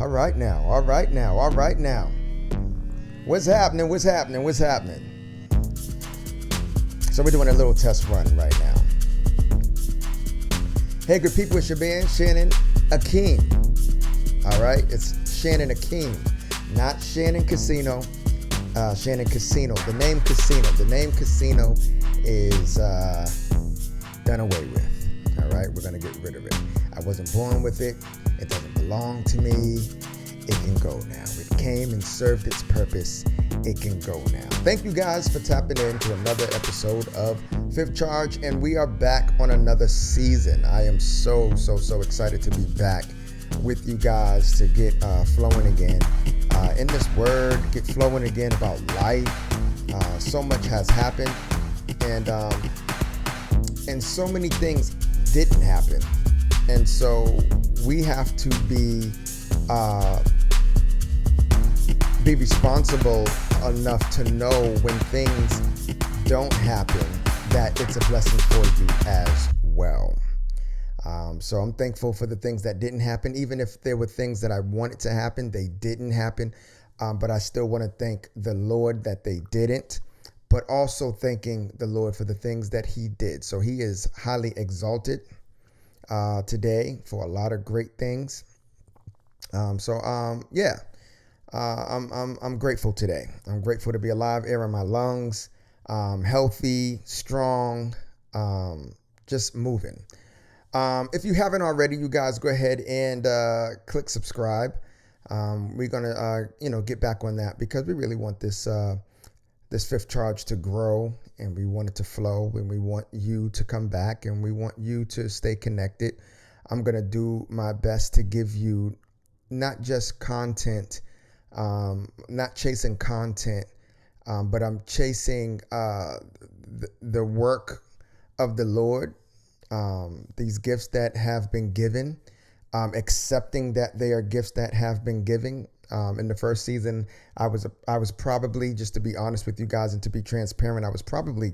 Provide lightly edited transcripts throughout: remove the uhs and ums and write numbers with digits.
All right now, all right now, all right now. What's happening? What's happening? What's happening? So we're doing a little test run right now. Hey, good people, it's your man, Shannyn A.K.A. All right, it's Shannyn A.K.A, not Shannyn Casino. Shannyn Casino. The name Casino is done away with. All right, we're gonna get rid of it. I wasn't born with it. It doesn't belong to me. It can go now. It came and served its purpose. It can go now. Thank you guys for tapping in to another episode of Fifth Charge, and we are back on another season. I am so excited to be back with you guys to get flowing again in this word, get flowing again about life. So much has happened, and so many things didn't happen, and so we have to be responsible enough to know when things don't happen that it's a blessing for you as well. So I'm thankful for the things that didn't happen. Even if there were things that I wanted to happen, they didn't happen. But I still want to thank the Lord that they didn't, but also thanking the Lord for the things that he did. So he is highly exalted today for a lot of great things. I'm grateful today. I'm grateful to be alive, air in my lungs, healthy, strong, just moving. If you haven't already, you guys go ahead and click subscribe. We're gonna get back on that because we really want this Fifth Charge to grow, and we want it to flow, and we want you to come back, and we want you to stay connected. I'm gonna do my best to give you not just content, not chasing content, but I'm chasing the work of the Lord. These gifts that have been given, accepting that they are gifts that have been given. In the first season, I was probably, just to be honest with you guys and to be transparent, I was probably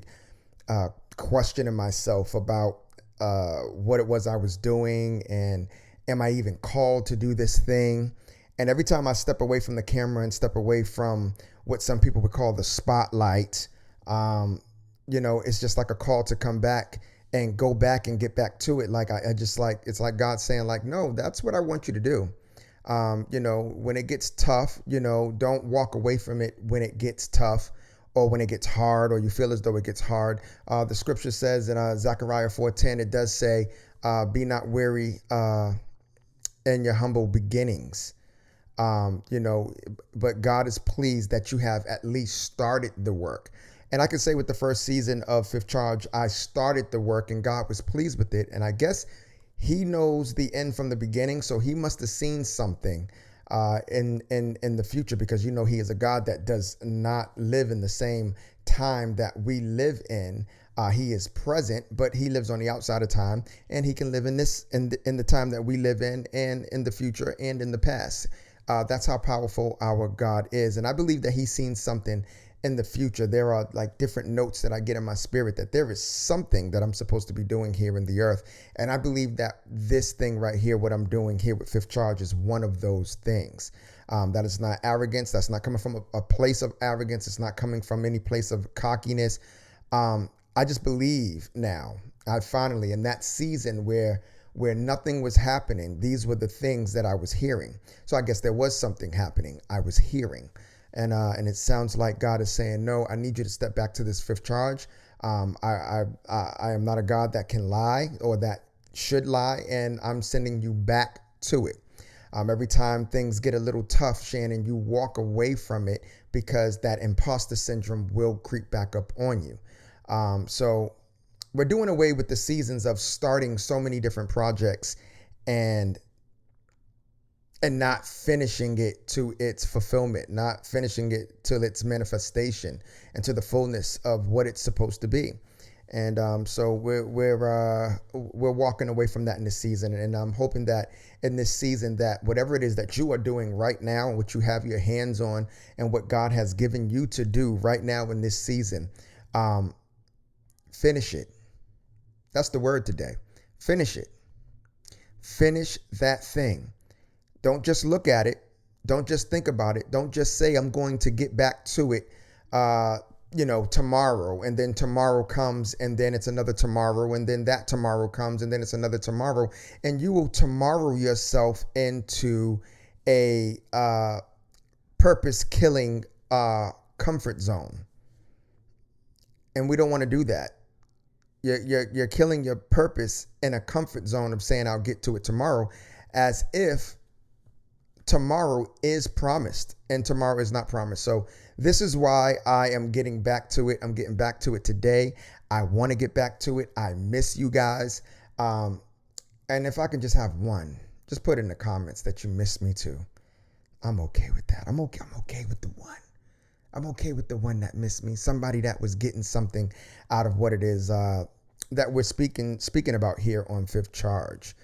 questioning myself about what it was I was doing, and am I even called to do this thing? And every time I step away from the camera and step away from what some people would call the spotlight, it's just like a call to come back and go back and get back to it. It's like God saying, like, no, that's what I want you to do. When it gets tough, don't walk away from it when it gets tough or when it gets hard or you feel as though it gets hard. The scripture says in Zechariah 4:10, it does say, be not weary in your humble beginnings. But God is pleased that you have at least started the work. And I can say with the first season of Fifth Charge, I started the work and God was pleased with it. And I guess he knows the end from the beginning. So he must have seen something in the future, because, he is a God that does not live in the same time that we live in. He is present, but he lives on the outside of time, and he can live in the time that we live in, and in the future and in the past. That's how powerful our God is. And I believe that he's seen something in the future. There are like different notes that I get in my spirit that there is something that I'm supposed to be doing here in the earth. And I believe that this thing right here, what I'm doing here with Fifth Charge, is one of those things. That is not arrogance. That's not coming from a place of arrogance. It's not coming from any place of cockiness. I just believe now, I finally, in that season where nothing was happening, these were the things that I was hearing. So I guess there was something happening. I was hearing. And it sounds like God is saying, no, I need you to step back to this Fifth Charge. I am not a God that can lie or that should lie, and I'm sending you back to it. Every time things get a little tough, Shannyn, you walk away from it because that imposter syndrome will creep back up on you. So we're doing away with the seasons of starting so many different projects and not finishing it to its fulfillment, not finishing it till its manifestation and to the fullness of what it's supposed to be. And so we're walking away from that in this season. And I'm hoping that in this season, that whatever it is that you are doing right now, what you have your hands on, and what God has given you to do right now in this season, finish it. That's the word today. Finish it. Finish that thing. Don't just look at it. Don't just think about it. Don't just say, I'm going to get back to it, tomorrow. And then tomorrow comes, and then it's another tomorrow. And then that tomorrow comes, and then it's another tomorrow. And you will tomorrow yourself into a purpose killing comfort zone. And we don't want to do that. You're killing your purpose in a comfort zone of saying, I'll get to it tomorrow, as if tomorrow is promised and tomorrow is not promised. So this is why I am getting back to it. I'm getting back to it today. I want to get back to it. I miss you guys. And if I can just have one, just put in the comments that you miss me too. I'm okay with that. I'm okay with the one. I'm okay with the one that missed me. Somebody that was getting something out of what it is that we're speaking about here on Fifth Charge.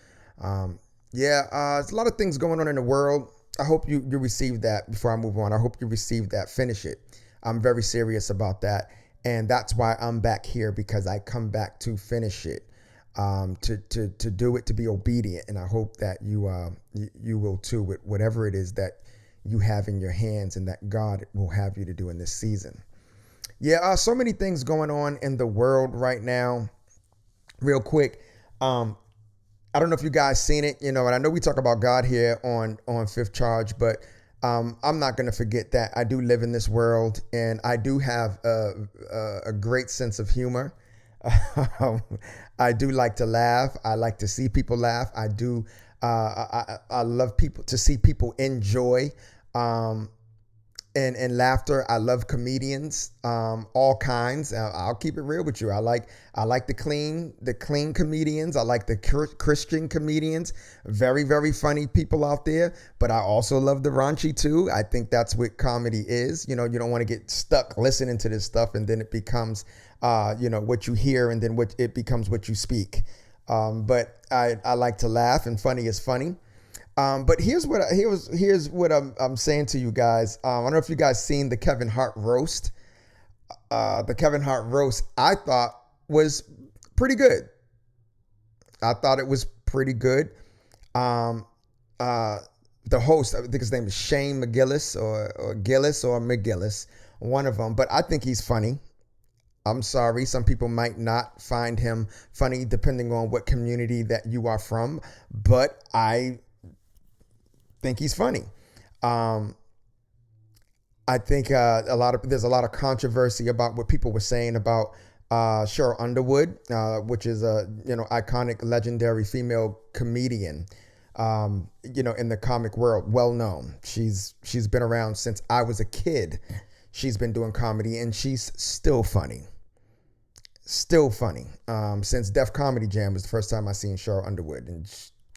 There's a lot of things going on in the world. I hope you received that before I move on. I hope you received that. Finish it. I'm very serious about that. And that's why I'm back here, because I come back to finish it, to do it, to be obedient. And I hope that you will too, with whatever it is that you have in your hands and that God will have you to do in this season. So many things going on in the world right now. Real quick, I don't know if you guys seen it, and I know we talk about God here on Fifth Charge, but I'm not going to forget that I do live in this world, and I do have a great sense of humor. I do like to laugh. I like to see people laugh. I do. I love to see people enjoy and laughter. I love comedians, all kinds. I'll keep it real with you. I like the clean comedians. I like the Christian comedians. Very, very funny people out there. But I also love the raunchy too. I think that's what comedy is. You don't want to get stuck listening to this stuff, and then it becomes, what you hear, and then it becomes what you speak. But I like to laugh, and funny is funny. But here's what I'm saying to you guys. I don't know if you guys seen the Kevin Hart roast. The Kevin Hart roast, I thought was pretty good. I thought it was pretty good. The host, I think his name is Shane McGillis or Gillis or McGillis, one of them. But I think he's funny. I'm sorry, some people might not find him funny depending on what community that you are from, but I think he's funny. I think there's a lot of controversy about what people were saying about Cheryl Underwood, which is a iconic, legendary female comedian, in the comic world, well known. She's been around since I was a kid. She's been doing comedy, and she's still funny. Still funny. Since Def Comedy Jam was the first time I seen Cheryl Underwood, and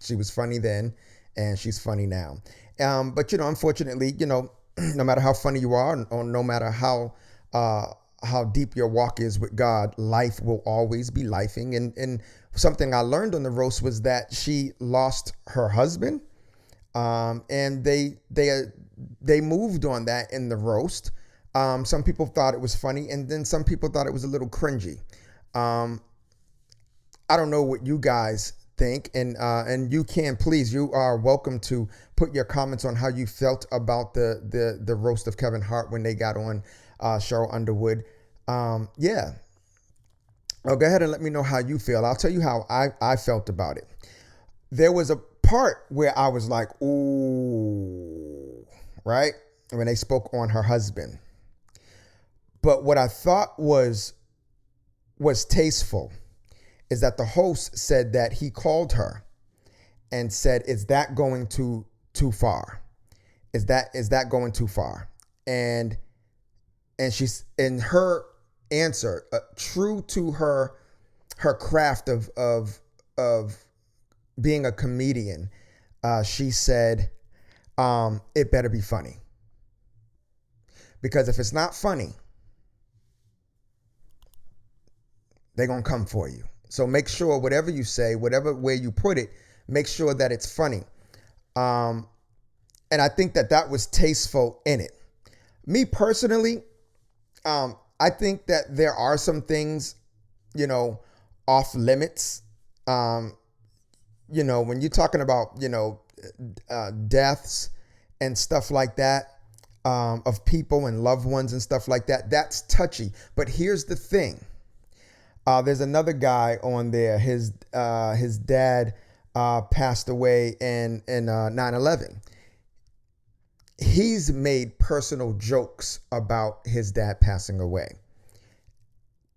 she was funny then, and she's funny now. But unfortunately, no matter how funny you are, or no matter how deep your walk is with God, life will always be lifing. And something I learned on the roast was that she lost her husband, and they moved on that in the roast. Some people thought it was funny, and then some people thought it was a little cringy. I don't know what you guys think, and you are welcome to put your comments on how you felt about the roast of Kevin Hart when they got on Cheryl Underwood. Go ahead and let me know how you feel. I'll tell you how I felt about it. There was a part where I was like, ooh, right? When they spoke on her husband. But what I thought was tasteful is that the host said that he called her and said, is that going too far? Is that going too far? And she's, in her answer, true to her craft of being a comedian, she said, it better be funny. Because if it's not funny, they're going to come for you. So make sure whatever you say, whatever way you put it, make sure that it's funny. And I think that was tasteful in it. Me personally, I think that there are some things, off limits. When you're talking about, deaths and stuff like that, of people and loved ones and stuff like that. That's touchy. But here's the thing. There's another guy on there. His dad passed away in 9/11. He's made personal jokes about his dad passing away.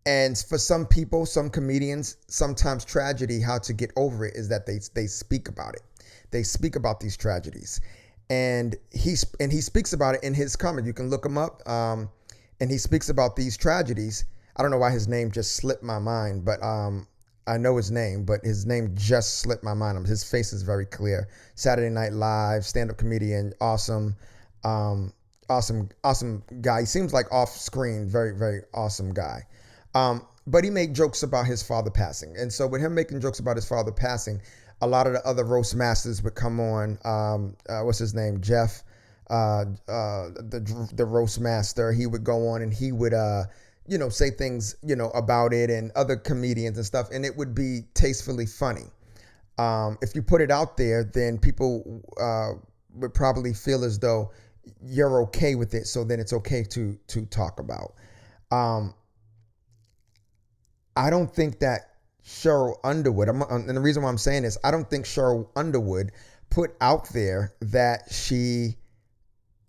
And for some people, some comedians, sometimes tragedy, how to get over it is that they speak about it. They speak about these tragedies. And he speaks about it in his comedy. You can look him up. And he speaks about these tragedies. I don't know why his name just slipped my mind, but I know his name, but his name just slipped my mind. His face is very clear. Saturday Night Live, stand-up comedian, awesome guy. He seems like off screen, very, very awesome guy. But he made jokes about his father passing. And so with him making jokes about his father passing, a lot of the other roast masters would come on. What's his name? Jeff, the roast master. He would go on and he would, say things, about it, and other comedians and stuff. And it would be tastefully funny. If you put it out there, then people would probably feel as though you're okay with it. So then it's okay to talk about. I don't think that Cheryl Underwood, and the reason why I'm saying this, I don't think Cheryl Underwood put out there that she,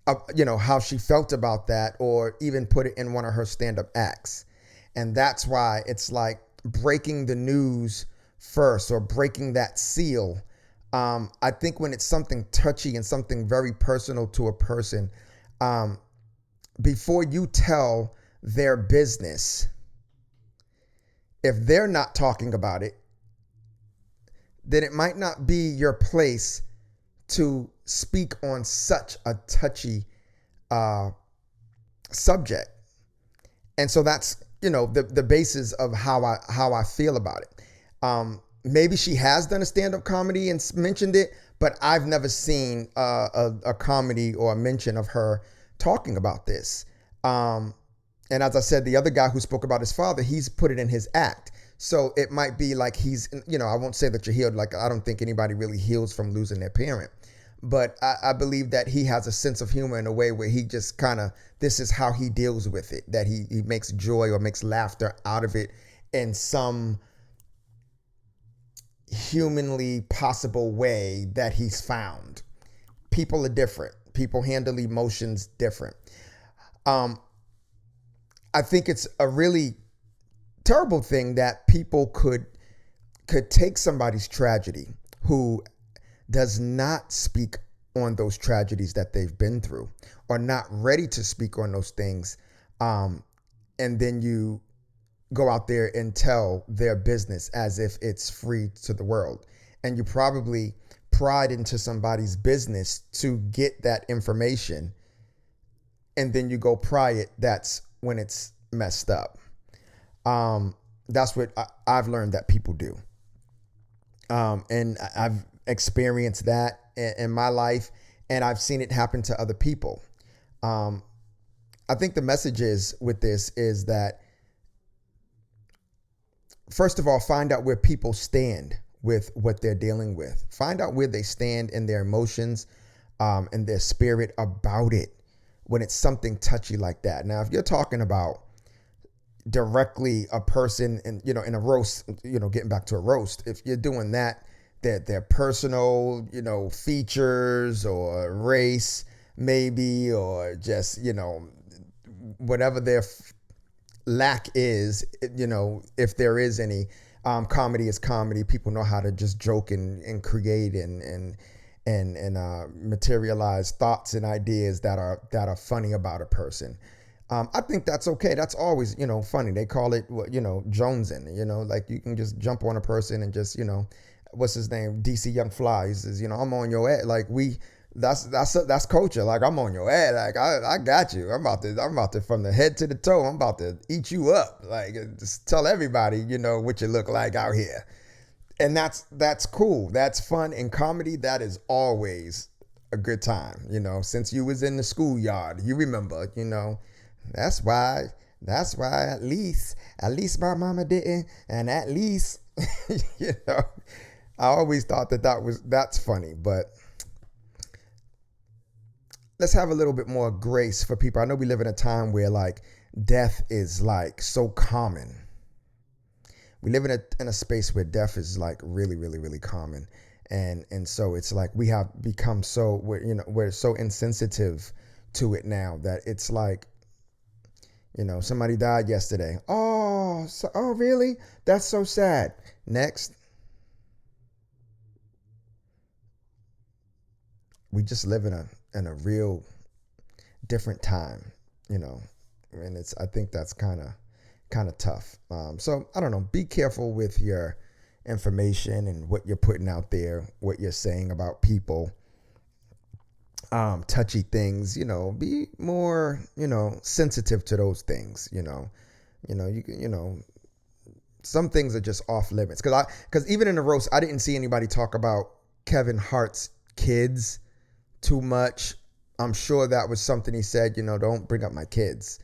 how she felt about that, or even put it in one of her stand-up acts. And that's why it's like breaking the news first, or breaking that seal. I think when it's something touchy and something very personal to a person, before you tell their business, if they're not talking about it, then it might not be your place to speak on such a touchy subject. And so that's, the basis of how I feel about it. Maybe she has done a stand-up comedy and mentioned it, but I've never seen a comedy or a mention of her talking about this. And as I said, the other guy who spoke about his father, he's put it in his act. So it might be like he's, I won't say that you're healed. Like, I don't think anybody really heals from losing their parent. But I believe that he has a sense of humor in a way where he just kind of, this is how he deals with it, that he makes joy or makes laughter out of it in some humanly possible way that he's found. People are different. People handle emotions different. I think it's a really terrible thing that people could take somebody's tragedy who does not speak on those tragedies that they've been through, or not ready to speak on those things, and then you go out there and tell their business as if it's free to the world. And you probably pried into somebody's business to get that information, and then you go pry it. That's when it's messed up. That's what I've learned that people do. And I've experienced that in my life, and I've seen it happen to other people. I think the message is with this is that, first of all, find out where people stand with what they're dealing with. Find out where they stand in their emotions, and their spirit about it when it's something touchy like that. Now, if you're talking about directly a person in a roast, getting back to a roast, if you're doing that, their personal, features or race maybe, or just, whatever their lack is, if there is any, comedy is comedy. People know how to just joke and create and materialize thoughts and ideas that are funny about a person. I think that's okay. That's always, funny. They call it, jonesing, like you can just jump on a person and just, what's his name? DC Young Fly. He says, I'm on your ass. Like that's culture. Like, I'm on your ass. Like, I got you. I'm about to, from the head to the toe, I'm about to eat you up. Like, just tell everybody, what you look like out here. And that's cool. That's fun. In comedy, that is always a good time. Since you was in the schoolyard, you remember, that's why at least my mama didn't. And at least, I always thought that's funny, but let's have a little bit more grace for people. I know we live in a time where like death is like so common. We live in a space where death is like really, really, really common. And so it's like we have become so we're so insensitive to it now that it's like, somebody died yesterday. Oh, really? That's so sad. Next. We just live in a real different time, and I think that's kind of tough. So I don't know. Be careful with your information and what you're putting out there, what you're saying about people. Touchy things, be more, sensitive to those things. Some things are just off limits. Because even in the roast, I didn't see anybody talk about Kevin Hart's kids too much. I'm sure that was something he said, don't bring up my kids.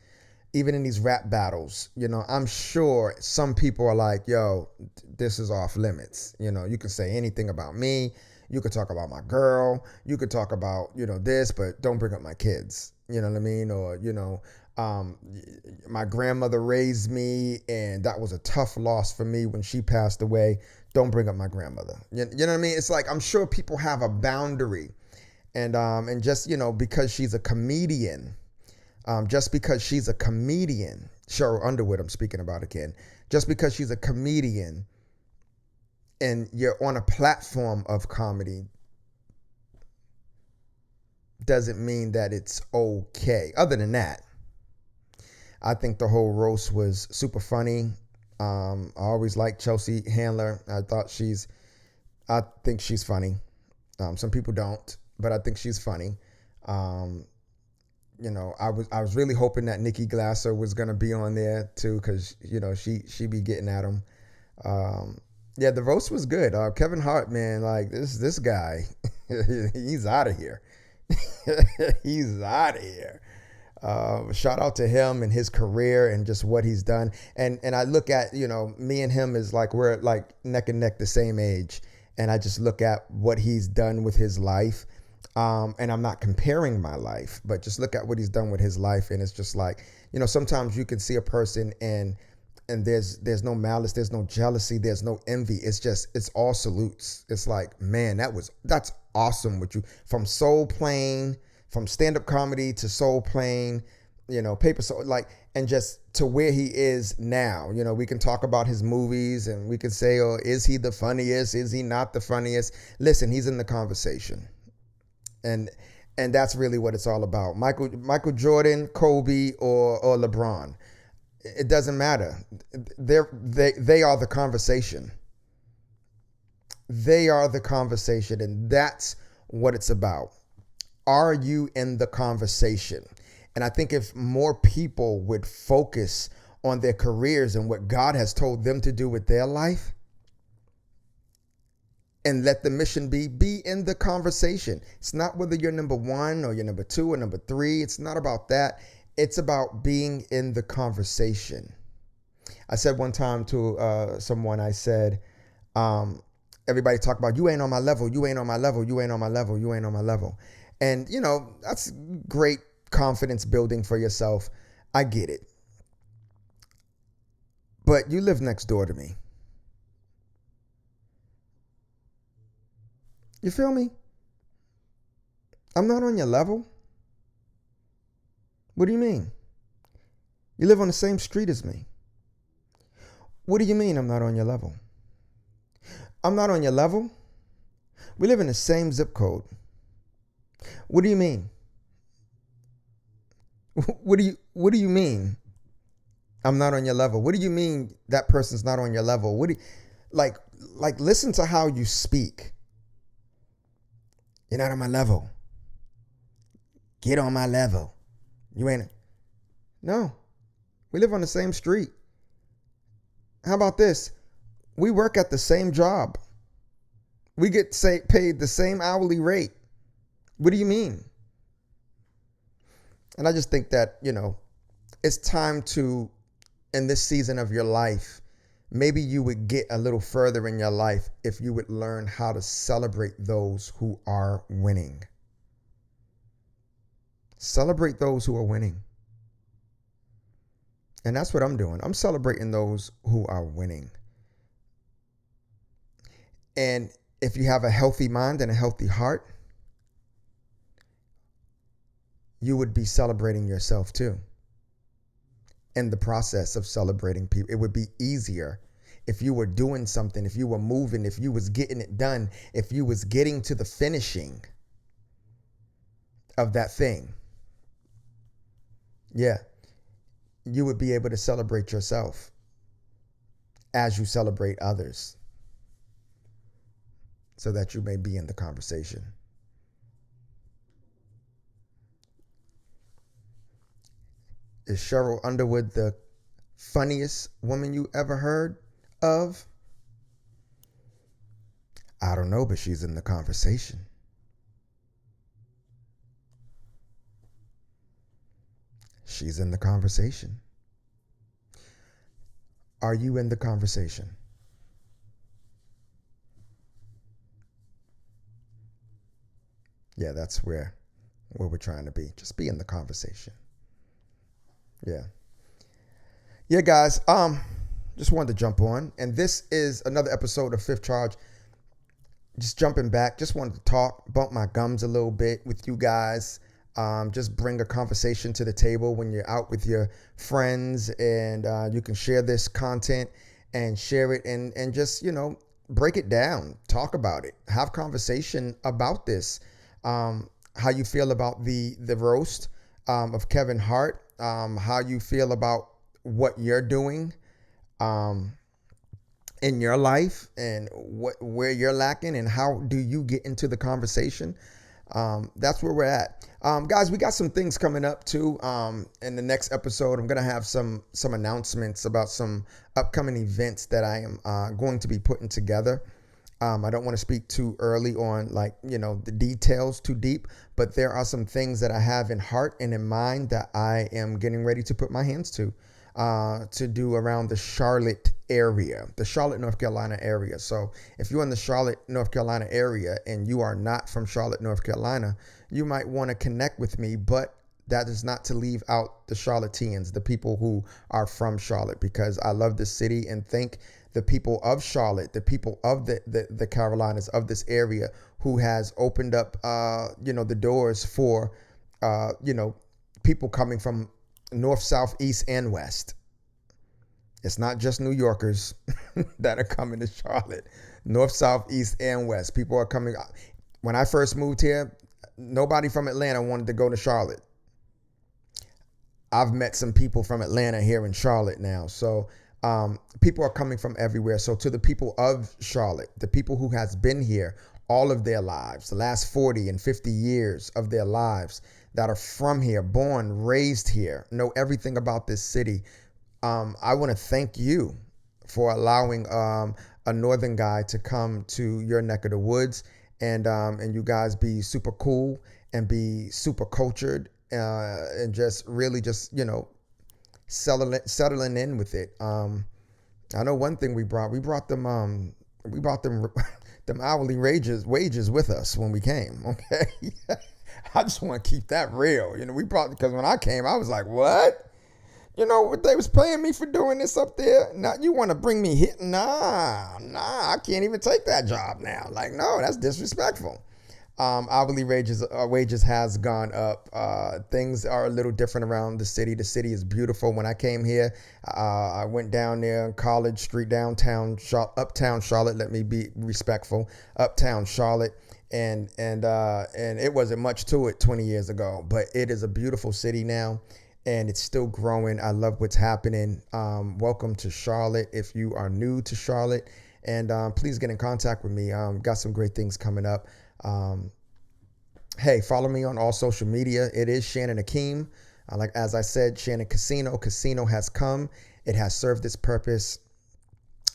Even in these rap battles, I'm sure some people are like, yo, this is off limits. You can say anything about me. You could talk about my girl. You could talk about, this, but don't bring up my kids. You know what I mean? Or, my grandmother raised me and that was a tough loss for me when she passed away. Don't bring up my grandmother. You know what I mean? It's like, I'm sure people have a boundary. And just, because she's a comedian, Cheryl Underwood, I'm speaking about again, just because she's a comedian and you're on a platform of comedy doesn't mean that it's okay. Other than that, I think the whole roast was super funny. I always liked Chelsea Handler. I think she's funny. Some people don't, but I think she's funny. I was really hoping that Nikki Glasser was gonna be on there too, because she be getting at him. Yeah, the roast was good. Kevin Hart, man, like this guy, he's out of here. He's out of here. Shout out to him and his career and just what he's done. And I look at me and him is like we're like neck and neck, the same age, and I just look at what he's done with his life. And I'm not comparing my life, but just look at what he's done with his life. And it's just like, sometimes you can see a person and there's no malice, there's no jealousy, there's no envy. It's all salutes. It's like, man, that's awesome. What you, from soul plane, from stand-up comedy to soul plane, paper soul, like, and just to where he is now. We can talk about his movies and we can say, oh, is he the funniest? Is he not the funniest? Listen, he's in the conversation. And that's really what it's all about. Michael Jordan, Kobe, or LeBron. It doesn't matter. They are the conversation. They are the conversation, and that's what it's about. Are you in the conversation? And I think if more people would focus on their careers and what God has told them to do with their life, and let the mission be in the conversation. It's not whether you're number one or you're number two or number three. It's not about that. It's about being in the conversation. I said one time to someone, I said, everybody talk about, you ain't on my level, you ain't on my level, you ain't on my level, you ain't on my level. And, that's great confidence building for yourself. I get it. But you live next door to me. You feel me? I'm not on your level. What do you mean? You live on the same street as me. What do you mean I'm not on your level? I'm not on your level? We live in the same zip code. What do you mean? What do you mean I'm not on your level? What do you mean that person's not on your level? What do you, like listen to how you speak. You're not on my level. Get on my level. You ain't. No. We live on the same street. How about this? We work at the same job. We get paid the same hourly rate. What do you mean? And I just think that, it's time to, in this season of your life, maybe you would get a little further in your life if you would learn how to celebrate those who are winning. Celebrate those who are winning. And that's what I'm doing. I'm celebrating those who are winning. And if you have a healthy mind and a healthy heart, you would be celebrating yourself too. In the process of celebrating people, it would be easier if you were doing something, if you were moving, if you was getting it done, if you was getting to the finishing of that thing. Yeah, you would be able to celebrate yourself as you celebrate others, so that you may be in the conversation. Is Cheryl Underwood the funniest woman you ever heard of? I don't know, but she's in the conversation. She's in the conversation. Are you in the conversation? Yeah, that's where we're trying to be. Just be in the conversation. Yeah. Yeah, guys. Just wanted to jump on. And this is another episode of Fifth Charge. Just jumping back. Just wanted to talk, bump my gums a little bit with you guys. Just bring a conversation to the table when you're out with your friends, and you can share this content and share it and just, break it down, talk about it, have conversation about this. How you feel about the roast of Kevin Hart, how you feel about what you're doing in your life, and where you're lacking, and how do you get into the conversation. That's where we're at. Guys, we got some things coming up too. In the next episode, I'm going to have some announcements about some upcoming events that I am going to be putting together. I don't want to speak too early on, the details too deep, but there are some things that I have in heart and in mind that I am getting ready to put my hands to do around the Charlotte area, the Charlotte, North Carolina area. So if you're in the Charlotte, North Carolina area and you are not from Charlotte, North Carolina, you might want to connect with me, but that is not to leave out the Charlotteans, the people who are from Charlotte, because I love this city and think the people of Charlotte, the people of the Carolinas, of this area, who has opened up, the doors for, people coming from north, south, east, and west. It's not just New Yorkers that are coming to Charlotte. North, south, east, and west. People are coming. When I first moved here, nobody from Atlanta wanted to go to Charlotte. I've met some people from Atlanta here in Charlotte now. So people are coming from everywhere. So to the people of Charlotte, the people who has been here all of their lives, the last 40 and 50 years of their lives, that are from here, born, raised here, know everything about this city. I want to thank you for allowing a northern guy to come to your neck of the woods, and you guys be super cool and be super cultured, and just really just settling in with it. I know one thing we brought them them hourly wages with us when we came. Okay. I just want to keep that real. Because when I came, I was like, what? What they was paying me for doing this up there? Now you want to bring me here? Nah, I can't even take that job now. Like, no, that's disrespectful. Hourly wages has gone up. Things are a little different around the city. The city is beautiful. When I came here, I went down there on College Street, uptown Charlotte. Let me be respectful. Uptown Charlotte. And it wasn't much to it 20 years ago, but it is a beautiful city now, and it's still growing. I love what's happening. Welcome to Charlotte if you are new to Charlotte, and please get in contact with me. Got some great things coming up. Hey, follow me on all social media. It is Shannyn A.K.A. As I said, Shannyn Casino. Casino has come. It has served its purpose.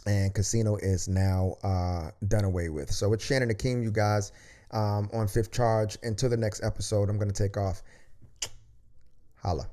And casino is now done away with. So it's Shannyn A.K.A, you guys, on Fifth Charge. Until the next episode, I'm going to take off. Holla.